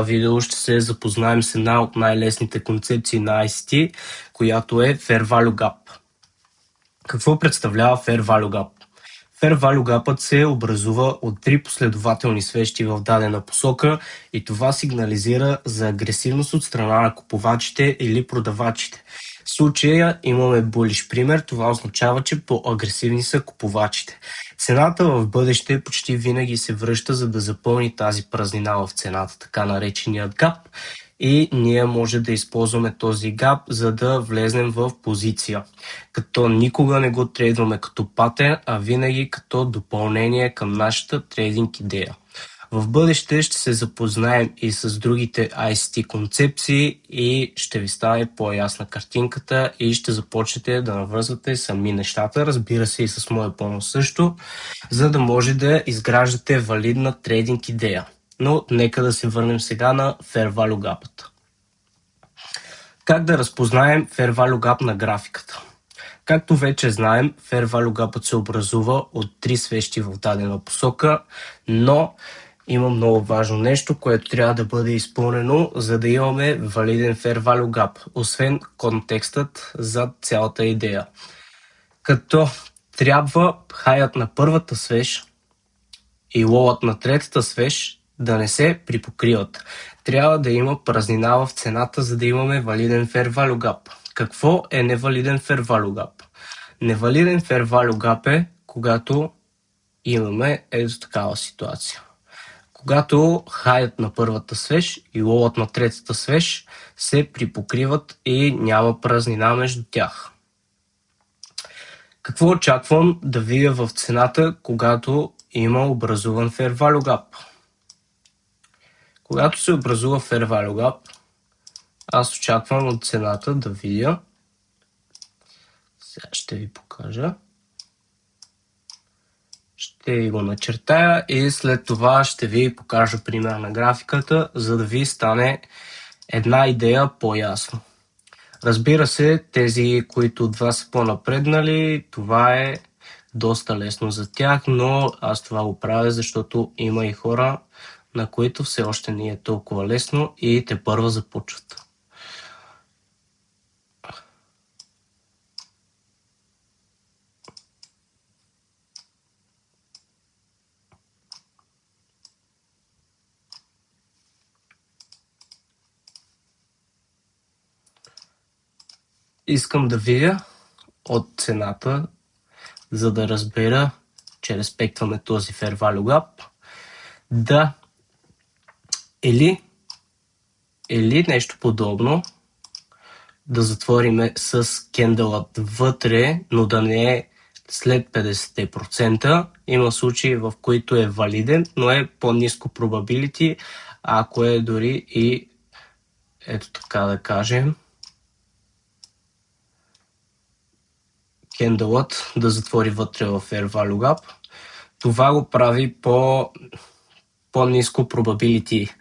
видео ще се запознаем с една от най-лесните концепции на ICT, която е Fair Value Gap. Какво представлява Fair Value Gap? Fair Value Gap се образува от 3 последователни свещи в дадена посока и това сигнализира за агресивност от страна на купувачите или продавачите. В случая имаме bullish пример, това означава, че по-агресивни са купувачите. Цената в бъдеще почти винаги се връща, за да запълни тази празнина в цената, така нареченият гап. И ние може да използваме този гап, за да влезнем в позиция. Като никога не го трейдваме като патен, а винаги като допълнение към нашата трейдинг идея. В бъдеще ще се запознаем и с другите ICT концепции и ще ви стане по-ясна картинката и ще започнете да навързвате сами нещата, разбира се и с моя помощ също, за да може да изграждате валидна трейдинг идея. Но нека да се върнем сега на Fair Value Gap. Как да разпознаем Fair Value Gap на графиката? Както вече знаем, Fair Value Gap се образува от 3 свещи в дадена посока, но има много важно нещо, което трябва да бъде изпълнено, за да имаме валиден Fair Value Gap, освен контекстът за цялата идея. Като трябва хаят на първата свещ и лоуът на третата свещ да не се припокриват. Трябва да има празнина в цената, за да имаме валиден Fair Value Gap. Какво е невалиден Fair Value Gap? Невалиден Fair Value Gap е когато имаме ето такава ситуация. Когато хаят на първата свещ и лоуът на третата свещ се припокриват и няма празнина между тях. Какво очаквам да видя в цената, когато има образуван Fair Value Gap? Когато се образува Fair Value Gap, аз очаквам от цената да видя. Сега ще ви покажа. Ще ви го начертая и след това ще ви покажа пример на графиката, за да ви стане една идея по-ясно. Разбира се, тези, които от вас са по-напреднали, това е доста лесно за тях, но аз това го правя, защото има и хора, на които все още не е толкова лесно и тепърва започват. Искам да видя от цената, за да разбера, че респектваме този Fair Value Gap, да или нещо подобно, да затвориме с кендълът вътре, но да не е след 50%. Има случаи, в които е валиден, но е по-ниско probability, ако е дори и ето така да кажем, кендълът да затвори вътре в Fair Value Gap. Това го прави по-ниско probability.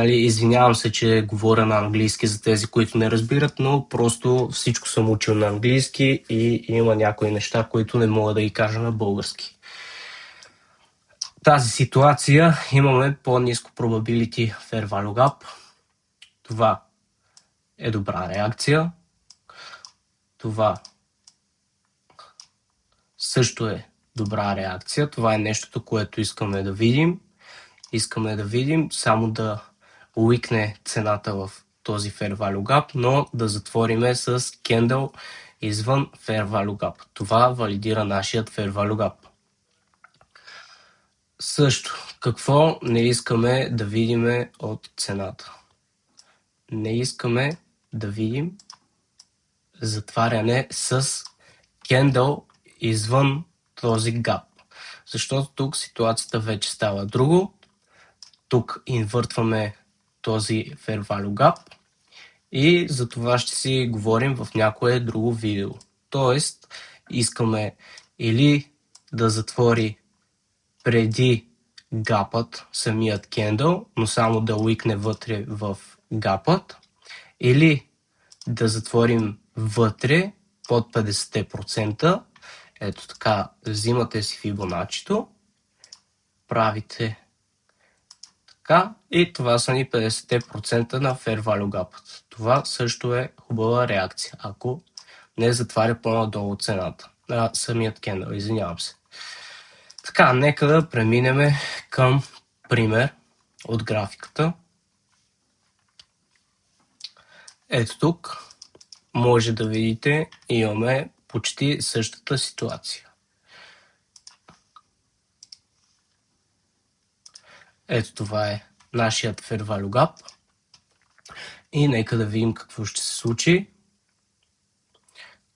Извинявам се, че говоря на английски за тези, които не разбират, но просто всичко съм учил на английски и има някои неща, които не мога да ги кажа на български. В тази ситуация имаме по-ниско probability Fair Value Gap. Това е добра реакция. Това също е добра реакция. Това е нещото, което искаме да видим. Искаме да видим само да уикне цената в този Fair Value Gap, но да затвориме с кендъл извън Fair Value Gap. Това валидира нашият Fair Value Gap. Също, какво не искаме да видим от цената? Не искаме да видим затваряне с кендъл извън този гап. Защото тук ситуацията вече става друго. Тук инвъртваме този Fair Value Gap и за това ще си говорим в някое друго видео. Тоест, искаме или да затвори преди гапът самият кендъл, но само да уикне вътре в гапът, или да затворим вътре под 50%. Ето така, взимате си Фибоначито, правите Така, и това са ни 50% на Fair Value Gap. Това също е хубава реакция, ако не затваря по-надолу цената. Самият кендъл, извинявам се. Така, нека да преминем към пример от графиката. Ето тук може да видите, имаме почти същата ситуация. Ето това е нашият Fair Value Gap. И нека да видим какво ще се случи.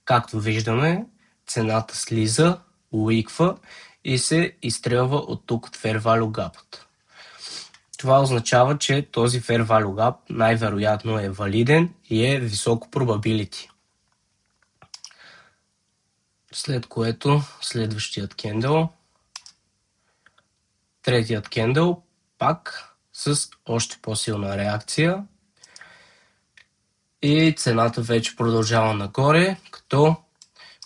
Както виждаме, цената слиза, уиква и се изстрелва от тук от Fair Value Gap. Това означава, че този Fair Value Gap най-вероятно е валиден и е високо probability. След което следващият кендъл, третият кендъл, пак с още по-силна реакция. И цената вече продължава нагоре, като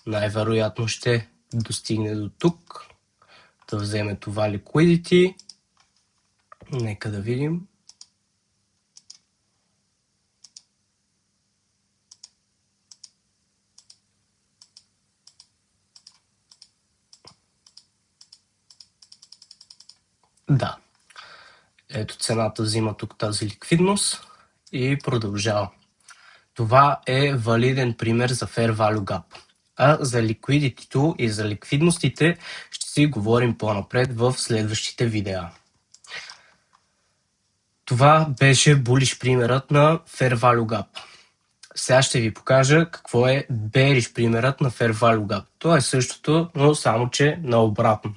най-вероятно ще достигне до тук, да вземе това liquidity. Нека да видим. Да. Ето цената взима тук тази ликвидност и продължава. Това е валиден пример за Fair Value Gap. А за liquidity и за ликвидностите ще си говорим по-напред в следващите видеа. Това беше bullish примерът на Fair Value Gap. Сега ще ви покажа какво е bearish примерът на Fair Value Gap. То е същото, но само че наобратно.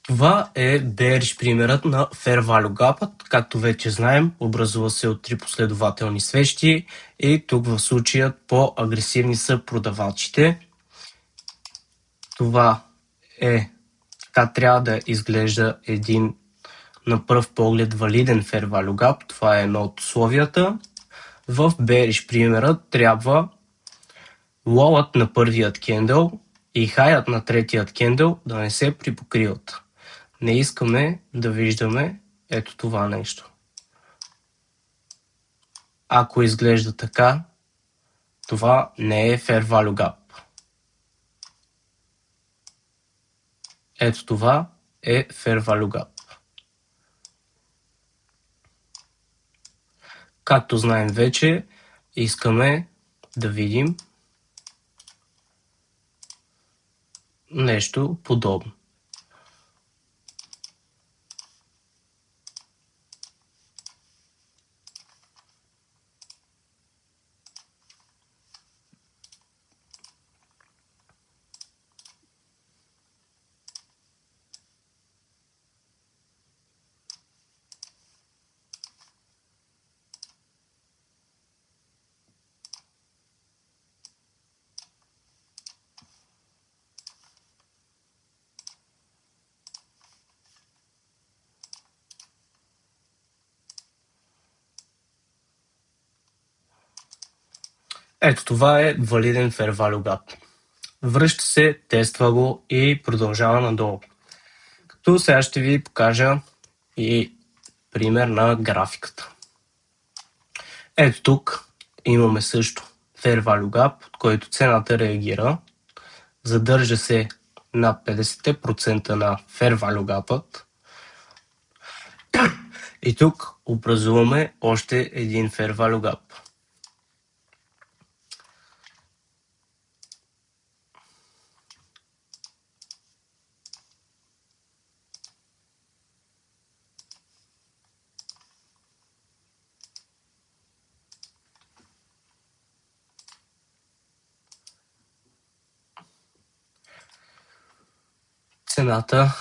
Това е bearish примерът на Fair Value Gap. Както вече знаем, образува се от 3 последователни свещи и тук в случая по-агресивни са продавачите. Това е така трябва да изглежда един на пръв поглед валиден Fair Value Gap. Това е едно от условията. В bearish примера трябва лоуът на първият кендъл и хайът на третият кендъл да не се припокриват. Не искаме да виждаме ето това нещо. Ако изглежда така, това не е Fair Value Gap. Ето това е Fair Value Gap. Както знаем вече, искаме да видим нещо подобно. Ето това е валиден Fair Value Gap. Връща се, тества го и продължава надолу. Като сега ще ви покажа и пример на графиката. Ето тук имаме също Fair Value Gap, от който цената реагира. Задържа се на 50% на Fair Value Gap. И тук образуваме още един Fair Value Gap. Цената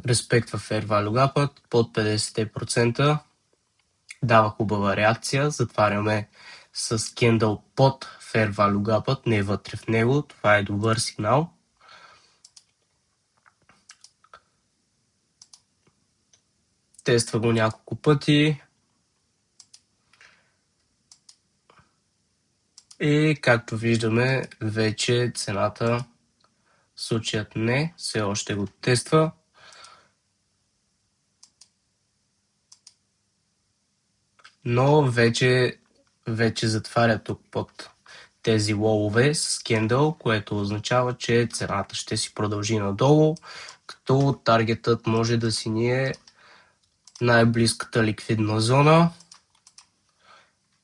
респектва Fair Value Gap под 50%. Дава хубава реакция. Затваряме с кендъл под Fair Value Gap, не вътре в него. Това е добър сигнал. Тества го няколко пъти. И както виждаме, вече цената, случаят не, все още го тества. но вече затваря тук под тези лолове с кендъл, което означава, че цената ще си продължи надолу, като таргетът може да си ни е най-близката ликвидна зона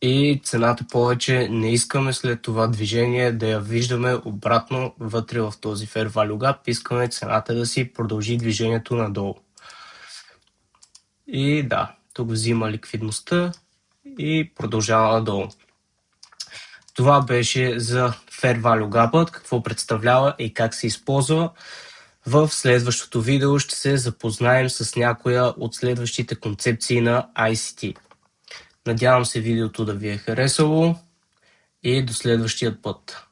и цената повече не искаме след това движение да я виждаме обратно вътре в този Fair Value Gap, искаме цената да си продължи движението надолу. И да, тук взима ликвидността и продължава надолу. Това беше за Fair Value Gap, какво представлява и как се използва. В следващото видео ще се запознаем с някоя от следващите концепции на ICT. Надявам се видеото да ви е харесало и до следващия път.